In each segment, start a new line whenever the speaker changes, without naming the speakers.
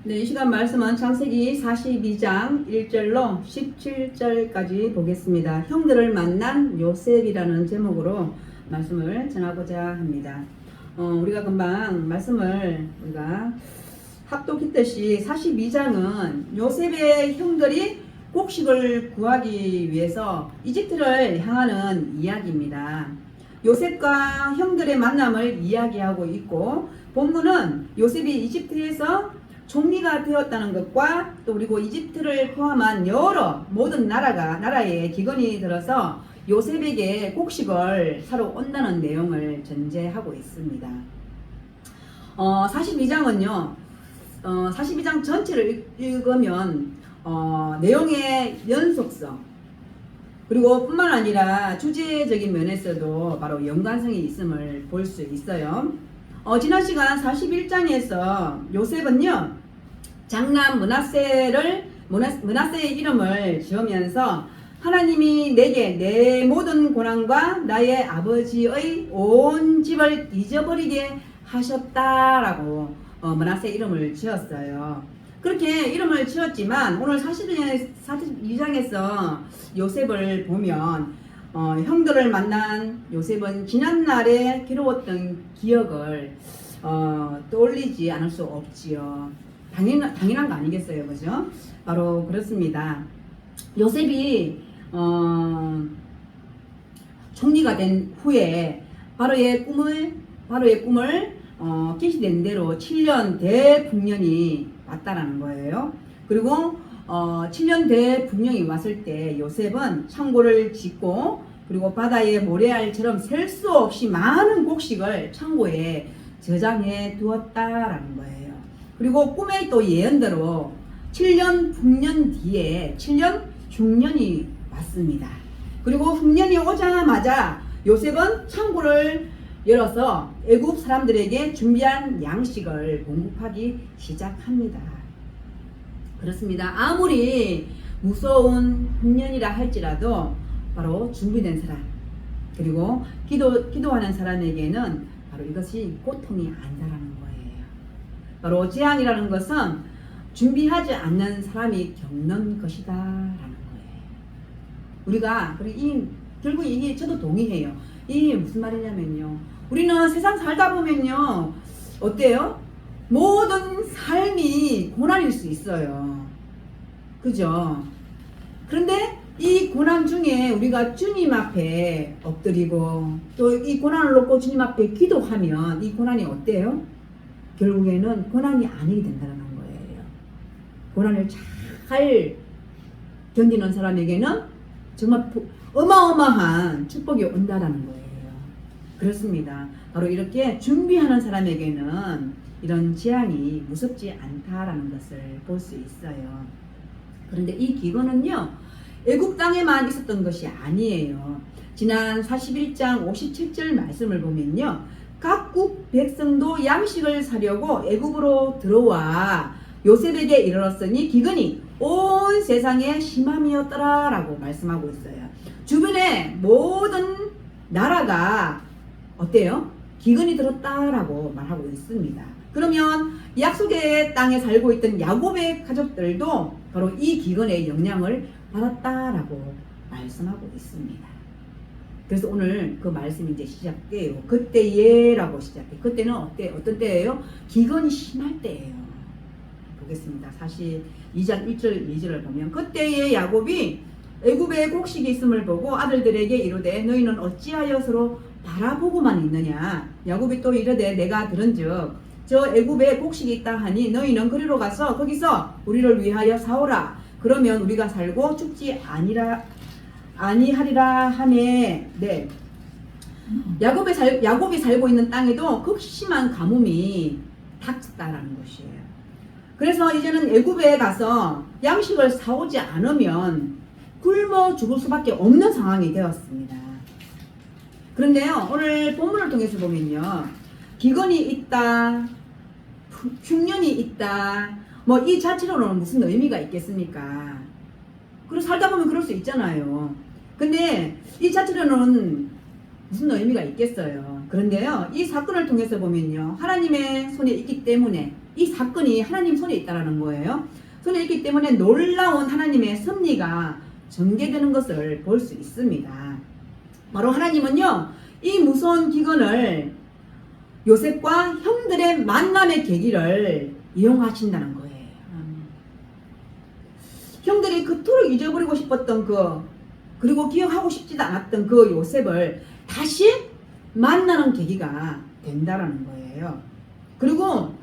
네, 이 시간 말씀은 창세기 42장 1절로 17절까지 보겠습니다. 형들을 만난 요셉이라는 제목으로 말씀을 전하고자 합니다. 우리가 금방 말씀을 우리가 합독했듯이 42장은 요셉의 형들이 곡식을 구하기 위해서 이집트를 향하는 이야기입니다. 요셉과 형들의 만남을 이야기하고 있고, 본문은 요셉이 이집트에서 총리가 되었다는 것과 또 그리고 이집트를 포함한 여러 모든 나라의 기근이 들어서 요셉에게 곡식을 사러 온다는 내용을 전제하고 있습니다. 42장은요 42장 전체를 읽으면 내용의 연속성 그리고 뿐만 아니라 주제적인 면에서도 바로 연관성이 있음을 볼 수 있어요. 지난 시간 41장에서 요셉은요 장남 므낫세의 이름을 지으면서 하나님이 내게 내 모든 고난과 나의 아버지의 온 집을 잊어버리게 하셨다라고 므낫세 이름을 지었어요. 그렇게 이름을 지었지만 오늘 42장에서 요셉을 보면 형들을 만난 요셉은 지난날에 괴로웠던 기억을 떠올리지 않을 수 없지요. 당연한 거 아니겠어요, 그죠? 바로 그렇습니다. 요셉이 총리가 된 후에 바로의 꿈을 계시된 대로 7년 대풍년이 왔다라는 거예요. 그리고 7년 대풍년이 왔을 때 요셉은 창고를 짓고 그리고 바다의 모래알처럼 셀 수 없이 많은 곡식을 창고에 저장해 두었다라는 거예요. 그리고 꿈의 또 예언대로 7년 풍년 뒤에 7년 흉년이 왔습니다. 그리고 흉년이 오자마자 요셉은 창고를 열어서 애굽 사람들에게 준비한 양식을 공급하기 시작합니다. 그렇습니다. 아무리 무서운 흉년이라 할지라도 바로 준비된 사람 그리고 기도하는 사람에게는 바로 이것이 고통이 아니라는 거예요. 바로 재앙이라는 것은 준비하지 않는 사람이 겪는 것이다라는 거예요. 우리가 결국 이게 저도 동의해요. 이게 무슨 말이냐면요. 우리는 세상 살다 보면요. 어때요? 모든 삶이 고난일 수 있어요. 그죠? 그런데 이 고난 중에 우리가 주님 앞에 엎드리고 또 이 고난을 놓고 주님 앞에 기도하면 이 고난이 어때요? 결국에는 고난이 아니게 된다는 거예요. 고난을 잘 견디는 사람에게는 정말 어마어마한 축복이 온다는 거예요. 그렇습니다. 바로 이렇게 준비하는 사람에게는 이런 재앙이 무섭지 않다라는 것을 볼 수 있어요. 그런데 이 기근은요 애굽 땅에만 있었던 것이 아니에요. 지난 41장 57절 말씀을 보면요 각국 백성도 양식을 사려고 애굽으로 들어와 요셉에게 이르렀으니 기근이 온 세상에 심함이었더라 라고 말씀하고 있어요. 주변의 모든 나라가 어때요? 기근이 들었다라고 말하고 있습니다. 그러면 약속의 땅에 살고 있던 야곱의 가족들도 바로 이 기근의 영향을 받았다라고 말씀하고 있습니다. 그래서 오늘 그 말씀이 이제 시작돼요. 그때예라고 시작해. 그때는 어떤 때예요? 기근이 심할 때예요. 보겠습니다. 42장 1절 2절을 보면 그때에 야곱이 애굽에 곡식이 있음을 보고 아들들에게 이르되 너희는 어찌하여 서로 바라보고만 있느냐. 야곱이 또 이르되 내가 들은즉 저 애굽에 곡식이 있다 하니 너희는 그리로 가서 거기서 우리를 위하여 사오라. 그러면 우리가 살고 죽지 아니하리라 하매. 네. 야곱이 살고 있는 땅에도 극심한 가뭄이 닥쳤다라는 것이에요. 그래서 이제는 애굽에 가서 양식을 사오지 않으면 굶어 죽을 수밖에 없는 상황이 되었습니다. 그런데요 오늘 본문을 통해서 보면요 기근이 있다 흉년이 있다 뭐 이 자체로는 무슨 의미가 있겠습니까? 그리고 살다 보면 그럴 수 있잖아요. 근데 이 자체로는 무슨 의미가 있겠어요. 그런데요 이 사건을 통해서 보면요 하나님의 손에 있기 때문에 이 사건이 하나님 손에 있다라는 거예요. 손에 있기 때문에 놀라운 하나님의 섭리가 전개되는 것을 볼 수 있습니다. 바로 하나님은요, 이 무서운 기근을 요셉과 형들의 만남의 계기를 이용하신다는 거예요. 형들이 그토록 잊어버리고 싶었던 그리고 기억하고 싶지도 않았던 그 요셉을 다시 만나는 계기가 된다라는 거예요. 그리고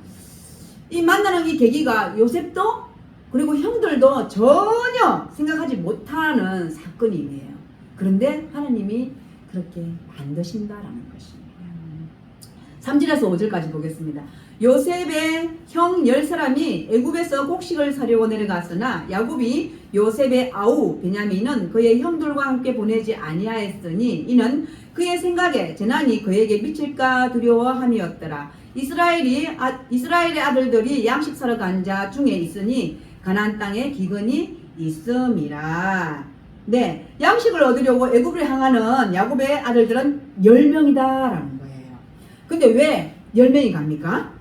이 만나는 이 계기가 요셉도 그리고 형들도 전혀 생각하지 못하는 사건이에요. 그런데 하나님이 그렇게 만드신다라는 것입니다. 3절에서 5절까지 보겠습니다. 요셉의 형 10사람이 애굽에서 곡식을 사려고 내려갔으나 야곱이 요셉의 아우 베냐민은 그의 형들과 함께 보내지 아니하였으니 이는 그의 생각에 재난이 그에게 미칠까 두려워함이었더라. 이스라엘의 아들들이 양식 사러 간 자 중에 있으니 가나안 땅에 기근이 있음이라. 네, 양식을 얻으려고 애굽을 향하는 야곱의 아들들은 10명이다라는 거예요. 근데 왜 10명이 갑니까?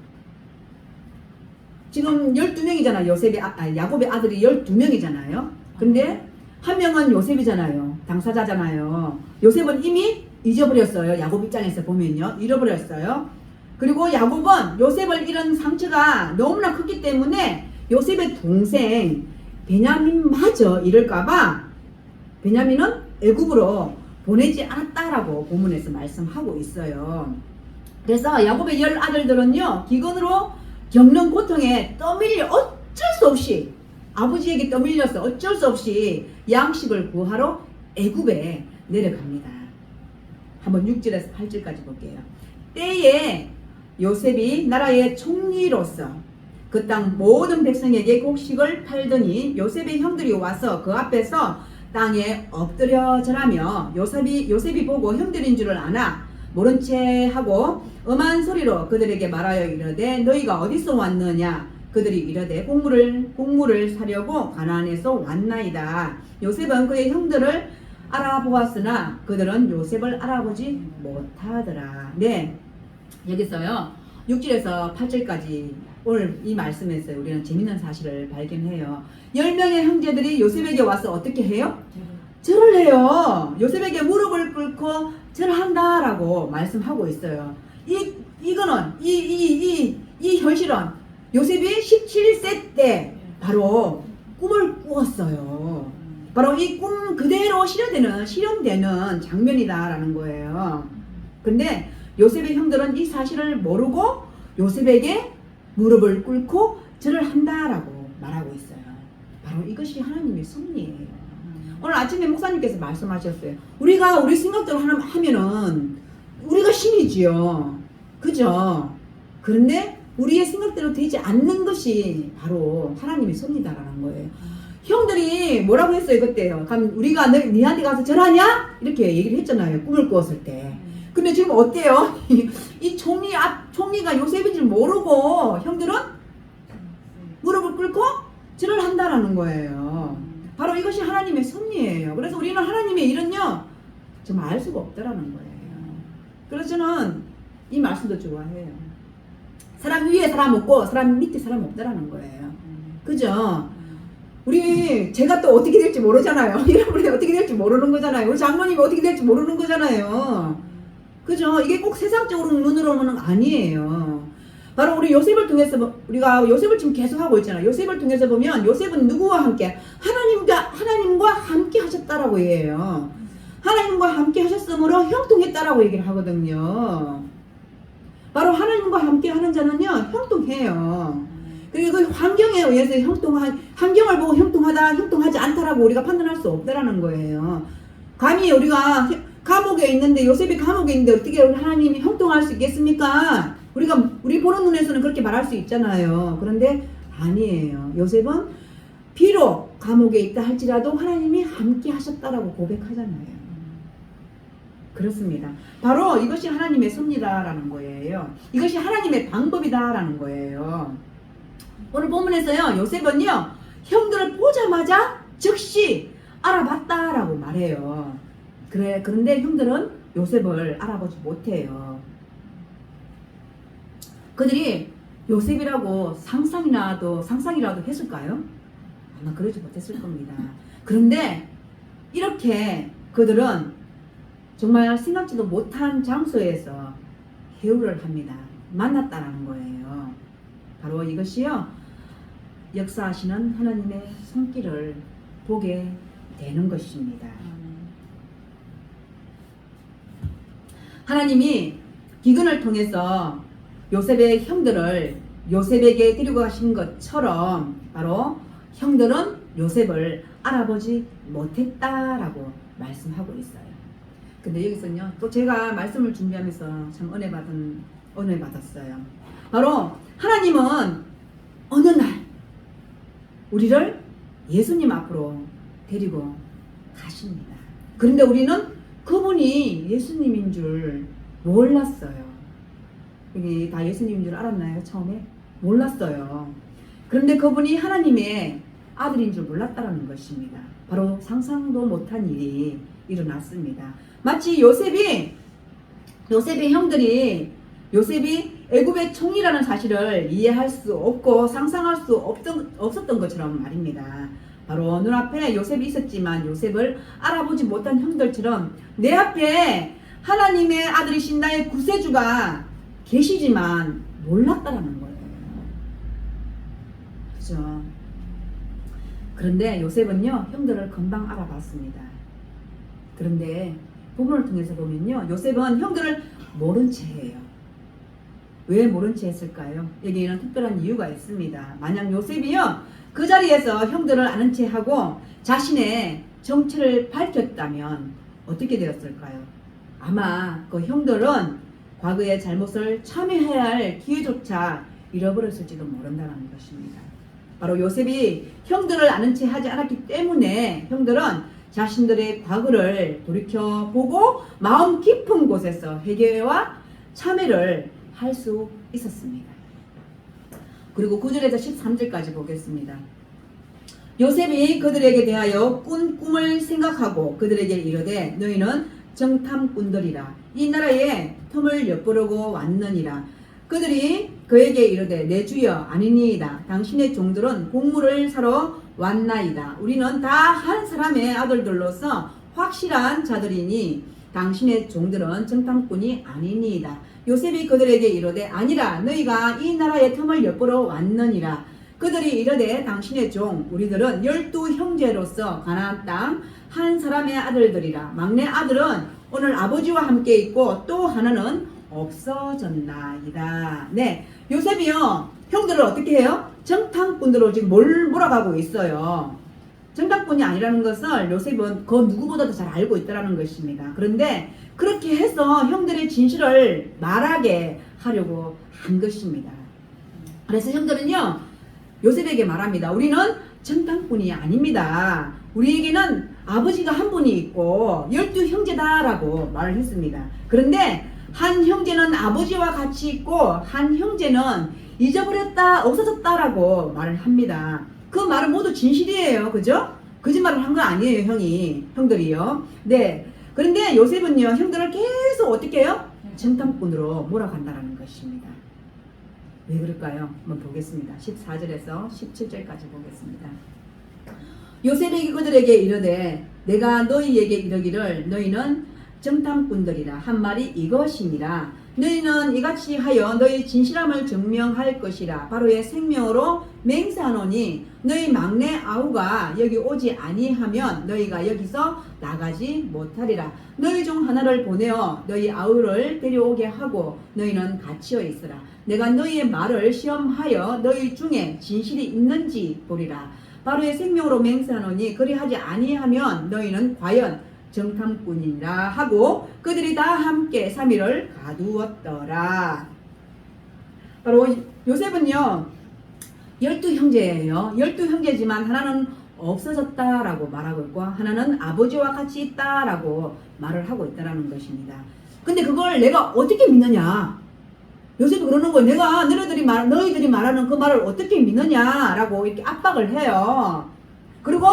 지금 12명이잖아요. 야곱의 아들이 12명이잖아요. 근데 한 명은 요셉이잖아요. 당사자잖아요. 요셉은 이미 잊어버렸어요. 야곱 입장에서 보면요. 잃어버렸어요. 그리고 야곱은 요셉을 잃은 상처가 너무나 컸기 때문에 요셉의 동생 베냐민마저 잃을까봐 베냐민은 애굽으로 보내지 않았다라고 본문에서 말씀하고 있어요. 그래서 야곱의 10 아들들은요, 기근으로 겪는 고통에 떠밀려 어쩔 수 없이 아버지에게 떠밀려서 어쩔 수 없이 양식을 구하러 애굽에 내려갑니다. 한번 6절에서 8절까지 볼게요. 때에 요셉이 나라의 총리로서 그 땅 모든 백성에게 곡식을 팔더니 요셉의 형들이 와서 그 앞에서 땅에 엎드려 절하며 요셉이 보고 형들인 줄을 아나 모른 채 하고 엄한 소리로 그들에게 말하여 이르되 너희가 어디서 왔느냐. 그들이 이르되 곡물을 사려고 가나안에서 왔나이다. 요셉은 그의 형들을 알아보았으나 그들은 요셉을 알아보지 못하더라. 네, 여기서요 6절에서 8절까지 오늘 이 말씀에서 우리는 재밌는 사실을 발견해요. 10명의 형제들이 요셉에게 와서 어떻게 해요? 절을 해요. 요셉에게 무릎을 꿇고 절한다라고 말씀하고 있어요. 이거는 이 현실은 요셉이 17세 때 바로 꿈을 꾸었어요. 바로 이 꿈 그대로 실현되는 장면이다라는 거예요. 근데 요셉의 형들은 이 사실을 모르고 요셉에게 무릎을 꿇고 절을 한다라고 말하고 있어요. 바로 이것이 하나님의 섭리예요. 오늘 아침에 목사님께서 말씀하셨어요. 우리가 우리 생각대로 하면은 우리가 신이지요. 그죠? 그런데 우리의 생각대로 되지 않는 것이 바로 하나님의 섭리다라는 거예요. 형들이 뭐라고 했어요 그때요. 그럼 우리가 너희한테 가서 절하냐? 이렇게 얘기를 했잖아요. 꿈을 꾸었을 때. 근데 지금 어때요? 이 총리가 요셉인 줄 모르고 형들은 무릎을 꿇고 절을 한다라는 거예요. 바로 이것이 하나님의 섭리예요. 그래서 우리는 하나님의 일은요 정말 알 수가 없다라는 거예요. 그래서 저는 이 말씀도 좋아해요. 사람 위에 사람 없고 사람 밑에 사람 없다라는 거예요. 그죠? 제가 또 어떻게 될지 모르잖아요. 여러분이 어떻게 될지 모르는 거잖아요. 우리 장로님이 어떻게 될지 모르는 거잖아요. 그죠? 이게 꼭 세상적으로 눈으로는 아니에요. 바로 우리 요셉을 통해서 우리가 요셉을 지금 계속 하고 있잖아요. 요셉을 통해서 보면 요셉은 누구와 함께? 하나님과 함께 하셨다라고 얘기해요. 하나님과 함께 하셨으므로 형통했다라고 얘기를 하거든요. 바로 하나님과 함께 하는 자는요 형통해요. 그리고 그 환경에 의해서 환경을 보고 형통하다, 형통하지 않다라고 우리가 판단할 수 없다라는 거예요. 감히 우리가 감옥에 있는데 요셉이 감옥에 있는데 어떻게 하나님이 형통할 수 있겠습니까? 우리 보는 눈에서는 그렇게 말할 수 있잖아요. 그런데 아니에요. 요셉은 비록 감옥에 있다 할지라도 하나님이 함께 하셨다라고 고백하잖아요. 그렇습니다. 바로 이것이 하나님의 섭리다라는 거예요. 이것이 하나님의 방법이다라는 거예요. 오늘 본문에서요 요셉은요 형들을 보자마자 즉시 알아봤다라고 말해요. 그런데 형들은 요셉을 알아보지 못해요. 그들이 요셉이라고 상상이라도 했을까요? 아마 그러지 못했을 겁니다. 그런데 이렇게 그들은 정말 생각지도 못한 장소에서 회유를 합니다. 만났다는 거예요. 바로 이것이요, 역사하시는 하나님의 손길을 보게 되는 것입니다. 하나님이 기근을 통해서 요셉의 형들을 요셉에게 데리고 가신 것처럼 바로 형들은 요셉을 알아보지 못했다라고 말씀하고 있어요. 근데 여기서는요, 또 제가 말씀을 준비하면서 참 은혜 받았어요. 바로 하나님은 어느 날 우리를 예수님 앞으로 데리고 가십니다. 그런데 우리는 그분이 예수님인 줄 몰랐어요. 여기 다 예수님인 줄 알았나요? 처음에? 몰랐어요. 그런데 그분이 하나님의 아들인 줄 몰랐다는 것입니다. 바로 상상도 못한 일이 일어났습니다. 마치 요셉의 형들이 요셉이 애굽의 총리라는 사실을 이해할 수 없고 상상할 수 없었던 것처럼 말입니다. 바로 눈앞에 요셉이 있었지만 요셉을 알아보지 못한 형들처럼 내 앞에 하나님의 아들이신 나의 구세주가 계시지만 몰랐다라는 거예요. 그죠? 그런데 요셉은요, 형들을 금방 알아봤습니다. 그런데 부분을 통해서 보면요, 요셉은 형들을 모른 채예요. 왜 모른 채 했을까요? 여기에는 특별한 이유가 있습니다. 만약 요셉이요, 그 자리에서 형들을 아는 채 하고 자신의 정체를 밝혔다면 어떻게 되었을까요? 아마 그 형들은 과거의 잘못을 참여해야 할 기회조차 잃어버렸을지도 모른다는 것입니다. 바로 요셉이 형들을 아는 채 하지 않았기 때문에 형들은 자신들의 과거를 돌이켜보고 마음 깊은 곳에서 회개와 참회를 할 수 있었습니다. 그리고 9절에서 13절까지 보겠습니다. 요셉이 그들에게 대하여 꾼 꿈을 생각하고 그들에게 이르되 너희는 정탐꾼들이라 이 나라에 틈을 엿보려고 왔느니라. 그들이 그에게 이르되 내 주여 아니니이다. 당신의 종들은 곡물을 사러 왔나이다. 우리는 다 한 사람의 아들들로서 확실한 자들이니 당신의 종들은 정탐꾼이 아니니이다. 요셉이 그들에게 이르되 아니라 너희가 이 나라의 틈을 엿보러 왔느니라. 그들이 이르되 당신의 종 우리들은 12 형제로서 가나안 땅 한 사람의 아들들이라. 막내 아들은 오늘 아버지와 함께 있고 또 하나는 없어졌나이다. 네, 요셉이요 형들을 어떻게 해요? 정탐꾼들로 지금 몰아가고 있어요. 정탐꾼이 아니라는 것을 요셉은 그 누구보다도 잘 알고 있다는 것입니다. 그런데 그렇게 해서 형들의 진실을 말하게 하려고 한 것입니다. 그래서 형들은요 요셉에게 말합니다. 우리는 정탐꾼이 아닙니다. 우리에게는 아버지가 한 분이 있고 12 형제다라고 말을 했습니다. 그런데 한 형제는 아버지와 같이 있고 한 형제는 잊어버렸다 없어졌다라고 말을 합니다. 그 말은 모두 진실이에요. 그죠? 거짓말을 한 거 아니에요. 형들이요. 네. 그런데 요셉은요 형들을 계속 어떻게 해요? 정탐꾼으로 몰아간다는 것입니다. 왜 그럴까요? 한번 보겠습니다. 14절에서 17절까지 보겠습니다. 요셉이 그들에게 이르되 내가 너희에게 이르기를 너희는 정탐꾼들이라 한 말이 이것이니라. 너희는 이같이 하여 너희 진실함을 증명할 것이라. 바로의 생명으로 맹세하노니 너희 막내 아우가 여기 오지 아니하면 너희가 여기서 나가지 못하리라. 너희 중 하나를 보내어 너희 아우를 데려오게 하고 너희는 갇혀 있으라. 내가 너희의 말을 시험하여 너희 중에 진실이 있는지 보리라. 바로의 생명으로 맹세하노니 그리하지 아니하면 너희는 과연 정탐꾼이라 하고 그들이 다 함께 3일을 가두었더라. 바로 요셉은요 12 형제예요. 12 형제지만 하나는 없어졌다라고 말하고 있고 하나는 아버지와 같이 있다라고 말을 하고 있다는 것입니다. 근데 그걸 내가 어떻게 믿느냐? 요셉이 그러는 거예요. 내가 너희들이 말하는 그 말을 어떻게 믿느냐라고 이렇게 압박을 해요. 그리고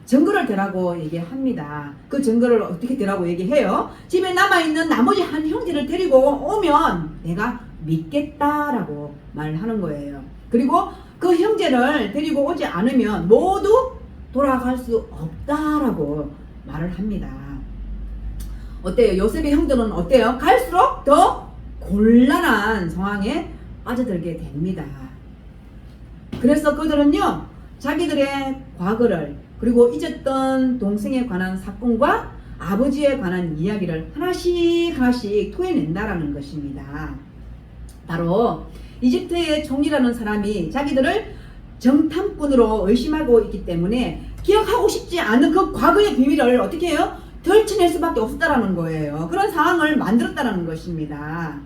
증거를 대라고 얘기합니다. 그 증거를 어떻게 대라고 얘기해요? 집에 남아있는 나머지 한 형제를 데리고 오면 내가 믿겠다라고 말하는 거예요. 그리고 그 형제를 데리고 오지 않으면 모두 돌아갈 수 없다라고 말을 합니다. 어때요? 요셉의 형들은 어때요? 갈수록 더 곤란한 상황에 빠져들게 됩니다. 그래서 그들은요, 자기들의 과거를, 그리고 잊었던 동생에 관한 사건과 아버지에 관한 이야기를 하나씩 토해낸다라는 것입니다. 바로 이집트의 총리라는 사람이 자기들을 정탐꾼으로 의심하고 있기 때문에 기억하고 싶지 않은 그 과거의 비밀을 어떻게 해요? 덜쳐낼 수밖에 없었다라는 거예요. 그런 상황을 만들었다는 것입니다.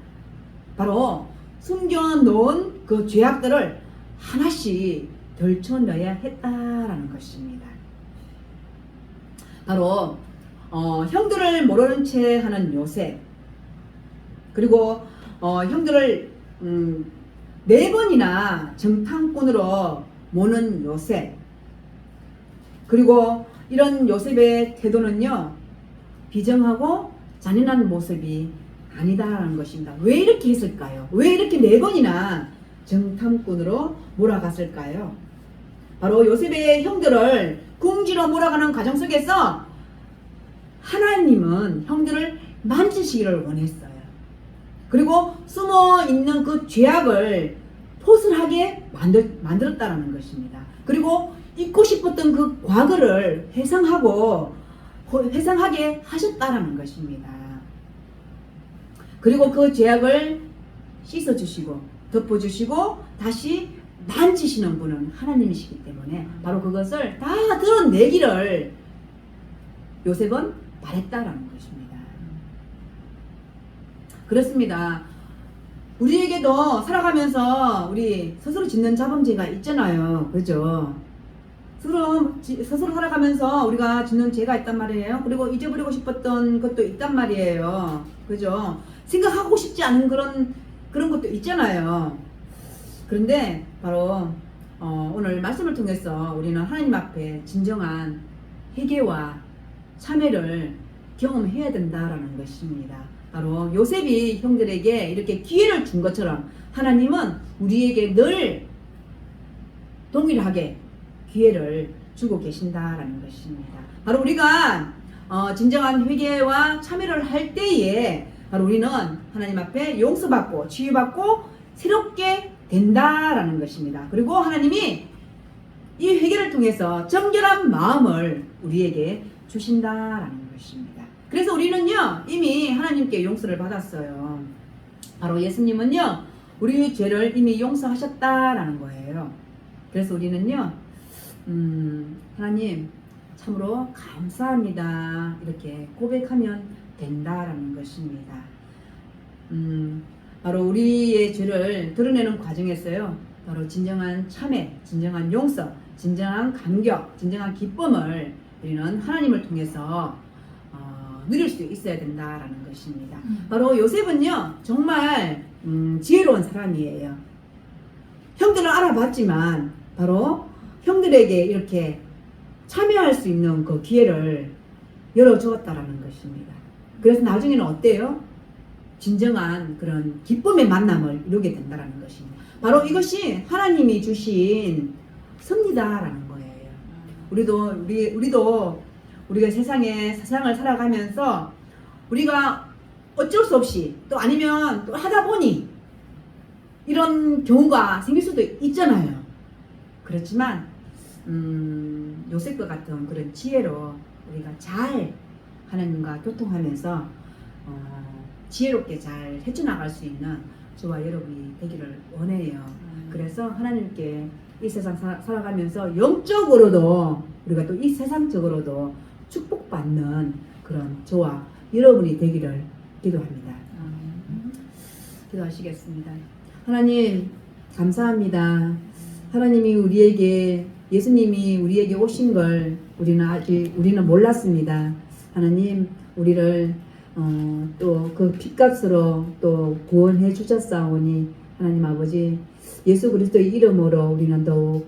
바로 숨겨놓은 그 죄악들을 하나씩 덜쳐내야 했다라는 것입니다. 바로 형들을 모르는 채 하는 요셉, 그리고 형들을 4번이나 정탐꾼으로 모는 요셉, 그리고 이런 요셉의 태도는요, 비정하고 잔인한 모습이 아니다라는 것입니다. 왜 이렇게 했을까요? 왜 이렇게 4번이나 정탐꾼으로 몰아갔을까요? 바로 요셉의 형들을 궁지로 몰아가는 과정 속에서 하나님은 형들을 만지시기를 원했어요. 그리고 숨어 있는 그 죄악을 포슬하게 만들었다는 것입니다. 그리고 잊고 싶었던 그 과거를 회상하게 하셨다라는 것입니다. 그리고 그 죄악을 씻어주시고 덮어주시고 다시 만지시는 분은 하나님이시기 때문에 바로 그것을 다 드러내기를 요셉은 바랬다라는 것입니다. 그렇습니다. 우리에게도 살아가면서 우리 스스로 짓는 자범죄가 있잖아요. 그죠? 스스로 살아가면서 우리가 짓는 죄가 있단 말이에요. 그리고 잊어버리고 싶었던 것도 있단 말이에요. 그죠? 생각하고 싶지 않은 그런 것도 있잖아요. 그런데 바로 오늘 말씀을 통해서 우리는 하나님 앞에 진정한 회개와 참회를 경험해야 된다라는 것입니다. 바로 요셉이 형들에게 이렇게 기회를 준 것처럼 하나님은 우리에게 늘 동일하게 기회를 주고 계신다라는 것입니다. 바로 우리가 진정한 회개와 참회를 할 때에 바로 우리는 하나님 앞에 용서받고 치유받고 새롭게 된다라는 것입니다. 그리고 하나님이 이 회개를 통해서 정결한 마음을 우리에게 주신다라는 것입니다. 그래서 우리는요, 이미 하나님께 용서를 받았어요. 바로 예수님은요, 우리 죄를 이미 용서하셨다라는 거예요. 그래서 우리는요, 하나님 참으로 감사합니다, 이렇게 고백하면 된다라는 것입니다. 바로 우리의 죄를 드러내는 과정에서요, 바로 진정한 참회, 진정한 용서, 진정한 감격, 진정한 기쁨을 우리는 하나님을 통해서 누릴 수 있어야 된다라는 것입니다. 바로 요셉은요, 정말 지혜로운 사람이에요. 형들을 알아봤지만 바로 형들에게 이렇게 참여할 수 있는 그 기회를 열어주었다라는 것입니다. 그래서 나중에는 어때요? 진정한 그런 기쁨의 만남을 이루게 된다는 것입니다. 바로 이것이 하나님이 주신 섭리다라는 거예요. 우리도 우리가 세상을 살아가면서 우리가 어쩔 수 없이 또 아니면 또 하다 보니 이런 경우가 생길 수도 있잖아요. 그렇지만 요셉과 같은 그런 지혜로 우리가 잘 하나님과 교통하면서 지혜롭게 잘 헤쳐나갈 수 있는 저와 여러분이 되기를 원해요. 그래서 하나님께 이 세상 살아가면서 영적으로도 우리가 또 이 세상적으로도 축복받는 그런 저와 여러분이 되기를 기도합니다. 기도하시겠습니다. 하나님 감사합니다. 하나님이 예수님이 우리에게 오신 걸 우리는 몰랐습니다. 하나님 우리를 또 그 핏값으로 또 구원해 주셨사오니 하나님 아버지 예수 그리스도의 이름으로 우리는 더욱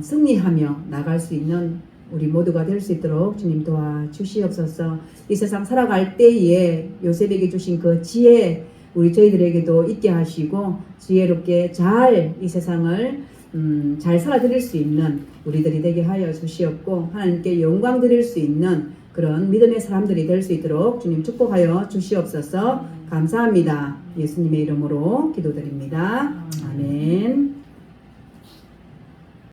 승리하며 나갈 수 있는 우리 모두가 될 수 있도록 주님 도와주시옵소서. 이 세상 살아갈 때에 요셉에게 주신 그 지혜 저희들에게도 있게 하시고 지혜롭게 잘 이 세상을 잘 살아드릴 수 있는 우리들이 되게 하여 주시옵고 하나님께 영광 드릴 수 있는 그런 믿음의 사람들이 될 수 있도록 주님 축복하여 주시옵소서. 감사합니다. 예수님의 이름으로 기도드립니다. 아멘.